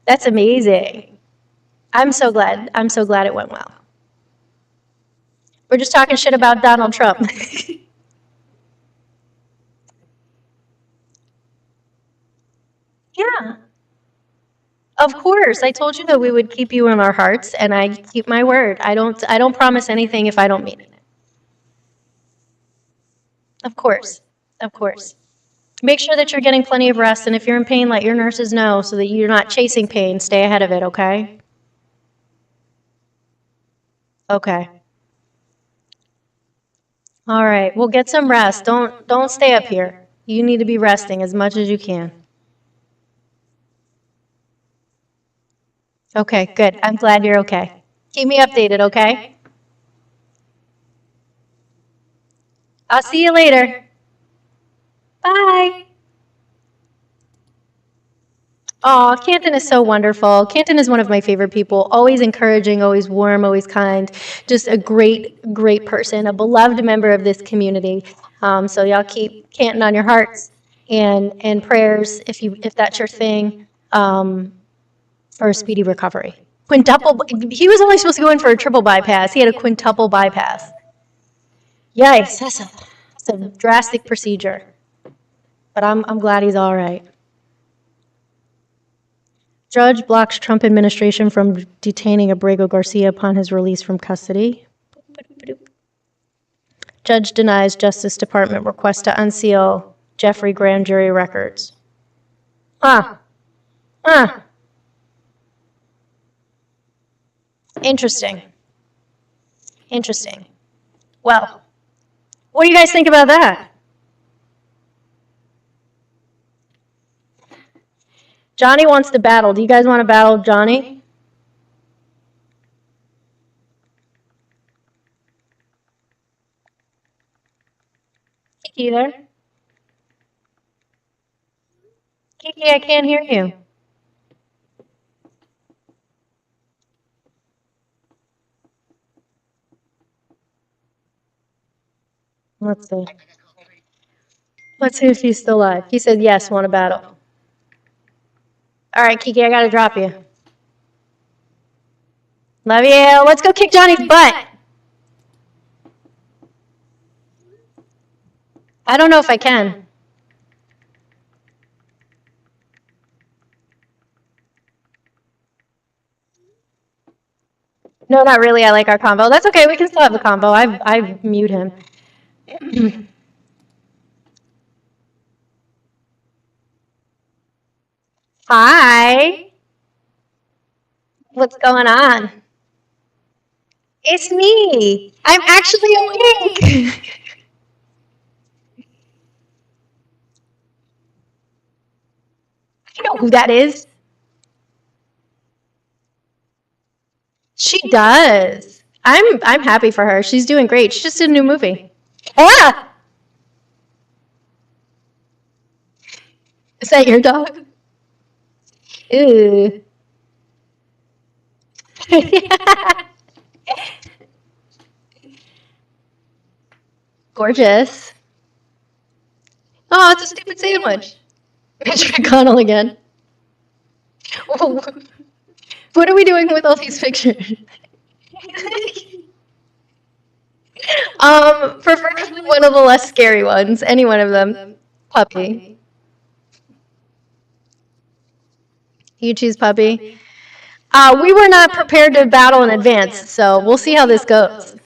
That's amazing. I'm so glad. I'm so glad it went well. We're just talking shit about Donald Trump. Yeah. Of course, I told you that we would keep you in our hearts, and I keep my word. I don't promise anything if I don't mean it. Of course, of course. Make sure that you're getting plenty of rest, and if you're in pain, let your nurses know so that you're not chasing pain. Stay ahead of it, okay? Okay. All right, well, get some rest. Don't stay up here. You need to be resting as much as you can. Okay, good. I'm glad you're okay. Keep me updated, okay? I'll see you later. Bye. Oh, Canton is so wonderful. Canton is one of my favorite people. Always encouraging, always warm, always kind. Just a great, great person, a beloved member of this community. So y'all keep Canton on your hearts and prayers if that's your thing, for a speedy recovery. Quintuple. He was only supposed to go in for a triple bypass. He had a quintuple bypass. Yikes! That's a drastic procedure. But I'm glad he's all right. Judge blocks Trump administration from detaining Abrego Garcia upon his release from custody. Judge denies Justice Department request to unseal Jeffrey grand jury records. Interesting. Interesting. Well, what do you guys think about that? Johnny wants to battle. Do you guys want to battle Johnny? Kiki there? Kiki, I can't hear you. Let's see. Let's see if he's still alive. He said yes, want to battle. All right, Kiki, I gotta drop you. Love you. Let's go kick Johnny's butt. I don't know if I can. No, not really. I like our combo. That's okay. We can still have the combo. I mute him. Hi. What's going on? It's me. I'm actually awake. I know who that is. She does. I'm happy for her. She's doing great. She just did a new movie. Ah! Is that your dog? Ew. Gorgeous. Oh, it's a stupid sandwich. Mitch McConnell again. What are we doing with all these pictures? Preferably one of the less scary ones. Any one of them. Puppy. You choose puppy. We were not prepared to battle in advance, so we'll see how this goes.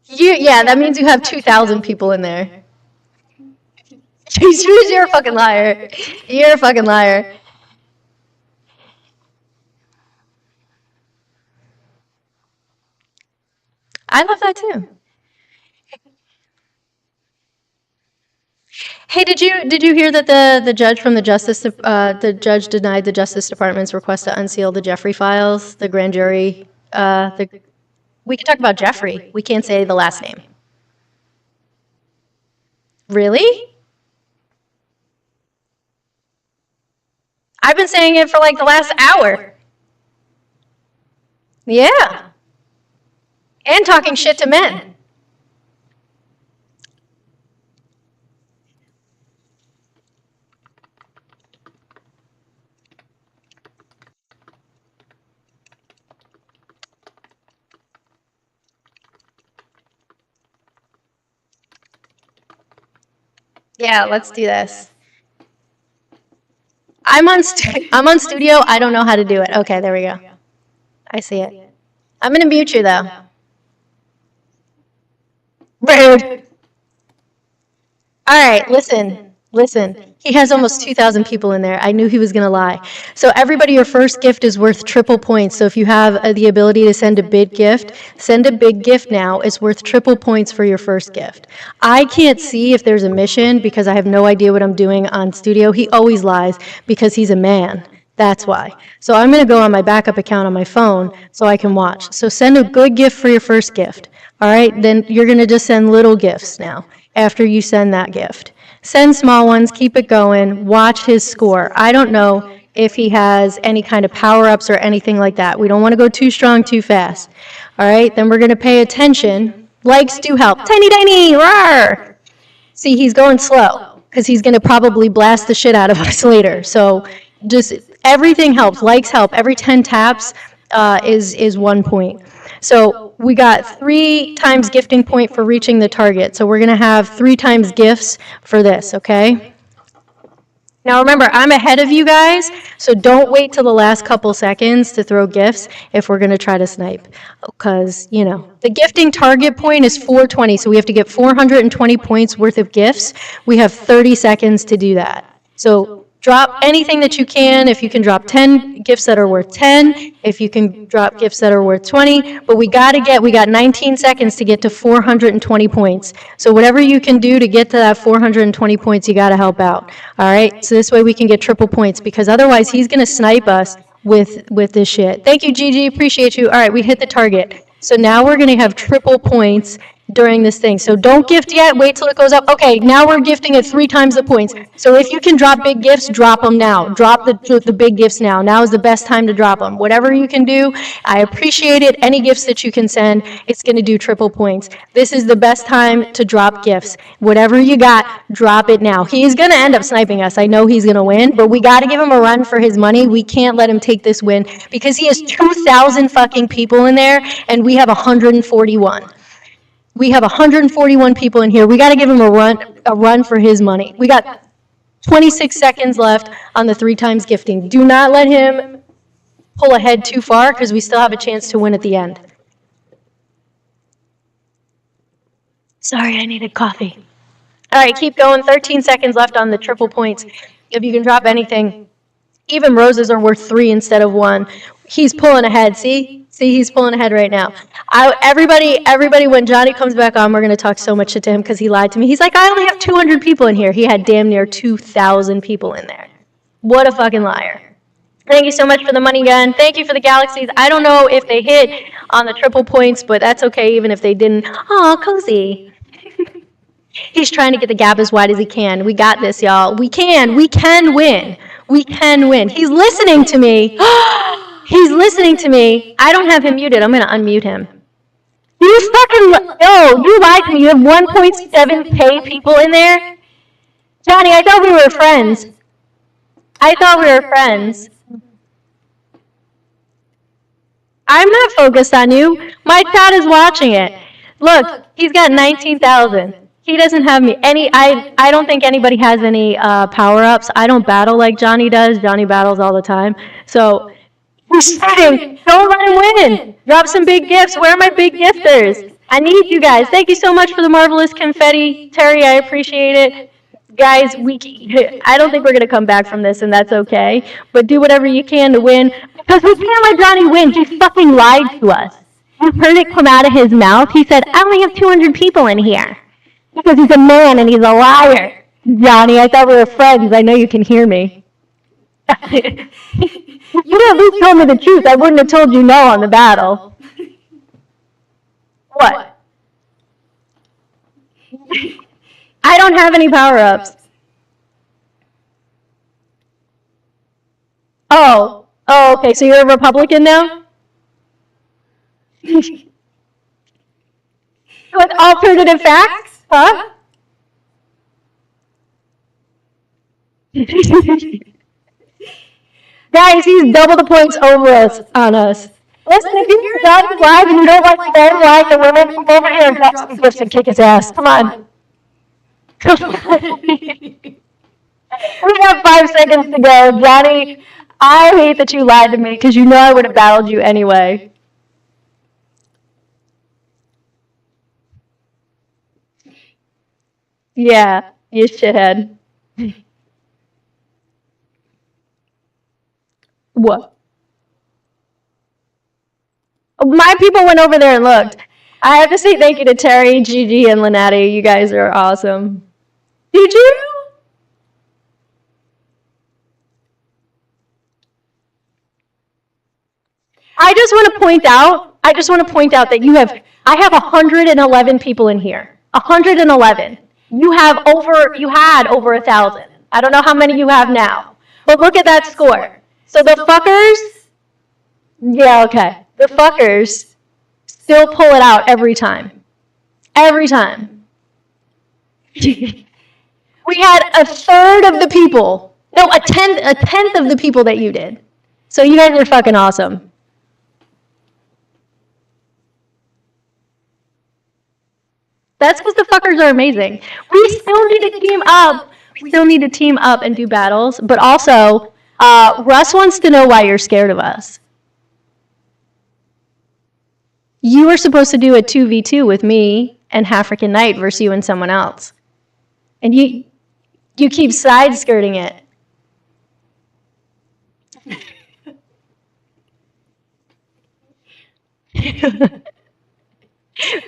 Yeah, that means you have 2,000 people in there. You're a fucking liar. You're a fucking liar. I love that too. Hey, did you hear that the judge from the judge denied the Justice Department's request to unseal the Jeffrey files, the grand jury? We can talk about Jeffrey. We can't say the last name. Really? I've been saying it for like the last hour. Yeah. And talking shit to men. Yeah, let's do this. I'm on studio. I don't know how to do it. Okay, there we go. I see it. I'm going to mute you, though. Rude. All right, listen. He has almost 2,000 people in there. I knew he was going to lie. So everybody, your first gift is worth triple points. So if you have the ability to send a big gift, send a big gift now. It's worth triple points for your first gift. I can't see if there's a mission because I have no idea what I'm doing on studio. He always lies because he's a man. That's why. So I'm going to go on my backup account on my phone so I can watch. So send a good gift for your first gift. All right? Then you're going to just send little gifts now after you send that gift. Send small ones, keep it going, watch his score. I don't know if he has any kind of power-ups or anything like that. We don't want to go too strong too fast. All right? Then we're going to pay attention. Likes do help. Tiny, tiny, roar! See, he's going slow because he's going to probably blast the shit out of us later. So just everything helps. Likes help. Every 10 taps is 1 point. So we got 3 times gifting point for reaching the target. So we're going to have 3 times gifts for this, okay? Now remember, I'm ahead of you guys, so don't wait till the last couple seconds to throw gifts if we're going to try to snipe. Because, you know, the gifting target point is 420, so we have to get 420 points worth of gifts. We have 30 seconds to do that. So drop anything that you can. If you can drop 10 gifts that are worth 10, if you can drop gifts that are worth 20, but we got 19 seconds to get to 420 points. So whatever you can do to get to that 420 points, you got to help out. All right? So this way we can get triple points, because otherwise he's going to snipe us with this shit. Thank you, Gigi. Appreciate you. All right, we hit the target. So now we're going to have triple points during this thing. So don't gift yet. Wait till it goes up. Okay, now we're gifting at 3 times the points. So if you can drop big gifts, drop them now. Drop the big gifts now. Now is the best time to drop them. Whatever you can do, I appreciate it. Any gifts that you can send, it's going to do triple points. This is the best time to drop gifts. Whatever you got, drop it now. He's going to end up sniping us. I know he's going to win, but we got to give him a run for his money. We can't let him take this win because he has 2,000 fucking people in there and we have 141. We have 141 people in here. We got to give him a run for his money. We got 26 seconds left on the 3 times gifting. Do not let him pull ahead too far because we still have a chance to win at the end. Sorry, I needed coffee. All right, keep going. 13 seconds left on the triple points. If you can drop anything, even roses are worth 3 instead of 1. He's pulling ahead. See, he's pulling ahead right now. Everybody, when Johnny comes back on, we're going to talk so much shit to him because he lied to me. He's like, I only have 200 people in here. He had damn near 2,000 people in there. What a fucking liar. Thank you so much for the money gun. Thank you for the galaxies. I don't know if they hit on the triple points, but that's okay even if they didn't. Aw, cozy. He's trying to get the gap as wide as he can. We got this, y'all. We can win. We can win. He's listening to me. He's listening to me. I don't have him muted. I'm going to unmute him. You lied to me. You have 1.7K people in there? Johnny, I thought we were friends. I'm not focused on you. My chat is watching it. Look, he's got 19,000. He doesn't have I don't think anybody has any power-ups. I don't battle like Johnny does. Johnny battles all the time. So he's fighting. Don't let him win. Drop some big gifts. Where are my big gifters? I need you guys. Thank you so much for the marvelous confetti. Terry, I appreciate it. Guys, I don't think we're going to come back from this, and that's okay. But do whatever you can to win. Because we can't let Johnny win. He fucking lied to us. You heard it come out of his mouth. He said, I only have 200 people in here. Because he's a man and he's a liar. Johnny, I thought we were friends. I know you can hear me. You at least told me the truth. I wouldn't have told you no on the battle. What? I don't have any power-ups. Oh, okay, so you're a Republican now? With alternative facts? Huh? Guys, he's double the points over us on us. Listen, if you're not live and you don't like men like the women, come over here and drop some gifts and kick his ass. Come on. We have 5 seconds to go. Johnny, I hate that you lied to me because you know I would have battled you anyway. Yeah, you shithead. What? My people went over there and looked. I have to say thank you to Terry, Gigi, and Lynette. You guys are awesome. Did you? I just want to point out that I have 111 people in here. 111. You had over 1,000. I don't know how many you have now. But look at that score. So the fuckers, yeah, okay. The fuckers still pull it out every time. Every time. We had a third of the people. No, a tenth of the people that you did. So you guys are fucking awesome. That's because the fuckers are amazing. We still need to team up. We still need to team up and do battles. But also, Russ wants to know why you're scared of us. You were supposed to do a 2v2 with me and African Knight versus you and someone else. And you keep side-skirting it.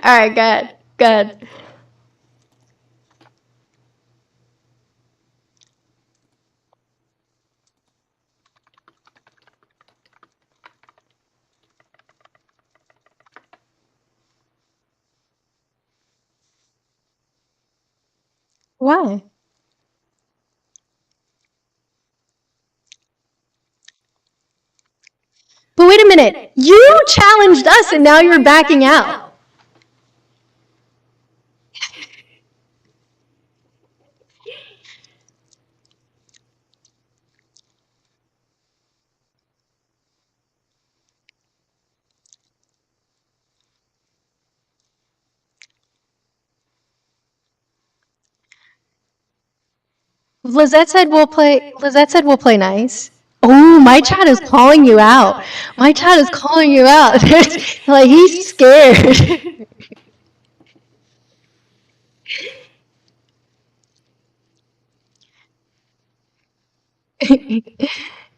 All right, good, good. Why? But wait a minute. You challenged us and now you're backing out. Lizette said we'll play nice. Oh, my chat is calling you out. My chat is calling you out. Like, he's scared.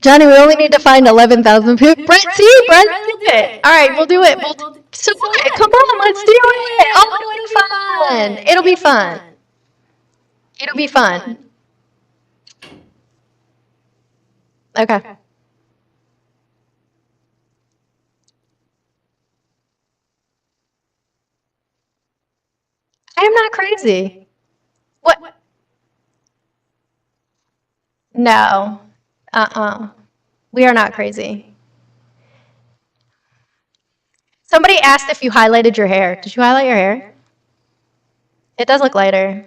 Johnny, we only need to find 11,000 people. Brent, see? Brent did it. All right, we'll do it. So what? Come on, let's do it. Oh, it'll be fun. It'll be fun. It'll be fun. Okay. I am not crazy. What? No. We are not crazy. Somebody asked if you highlighted your hair. Did you highlight your hair? It does look lighter.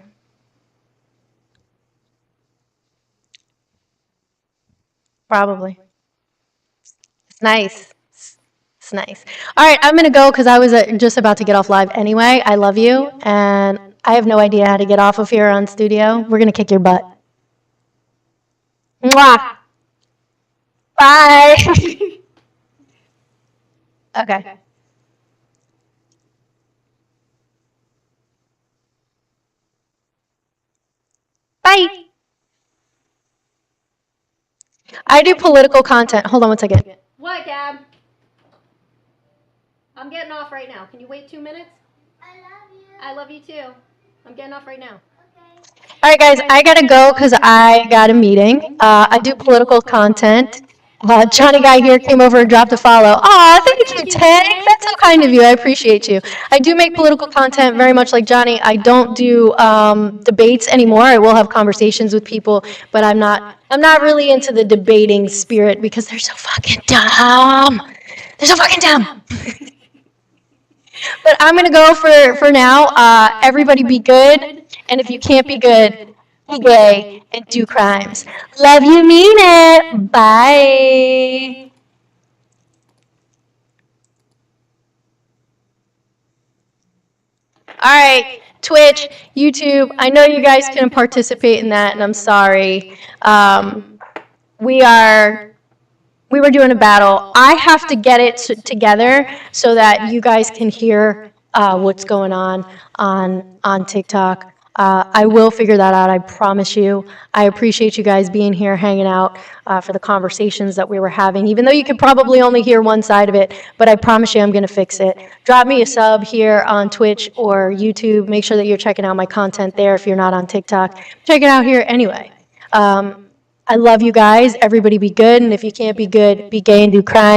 Probably. It's nice. It's nice. All right, I'm going to go because I was just about to get off live anyway. I love you, and I have no idea how to get off of here on studio. We're going to kick your butt. Mwah! Bye! Okay. Bye! I do political content. Hold on one second. What, Gab? I'm getting off right now. Can you wait 2 minutes? I love you. I love you too. I'm getting off right now. Okay. All right, guys, I gotta go because I got a meeting. I do political content. Johnny Guy here came over and dropped a follow. Aw, thank you, Tank. That's so kind of you. I appreciate you. I do make political content very much like Johnny. I don't do debates anymore. I will have conversations with people, but I'm not really into the debating spirit because they're so fucking dumb. They're so fucking dumb. But I'm gonna go for now. Everybody be good, and if you can't be good, be gay and do crimes. Love you, mean it. Bye. All right, Twitch, YouTube. I know you guys couldn't participate in that, and I'm sorry. We were doing a battle. I have to get it together so that you guys can hear what's going on TikTok. I will figure that out, I promise you. I appreciate you guys being here, hanging out for the conversations that we were having, even though you could probably only hear one side of it, but I promise you I'm going to fix it. Drop me a sub here on Twitch or YouTube. Make sure that you're checking out my content there if you're not on TikTok. Check it out here anyway. I love you guys. Everybody be good, and if you can't be good, be gay and do crime.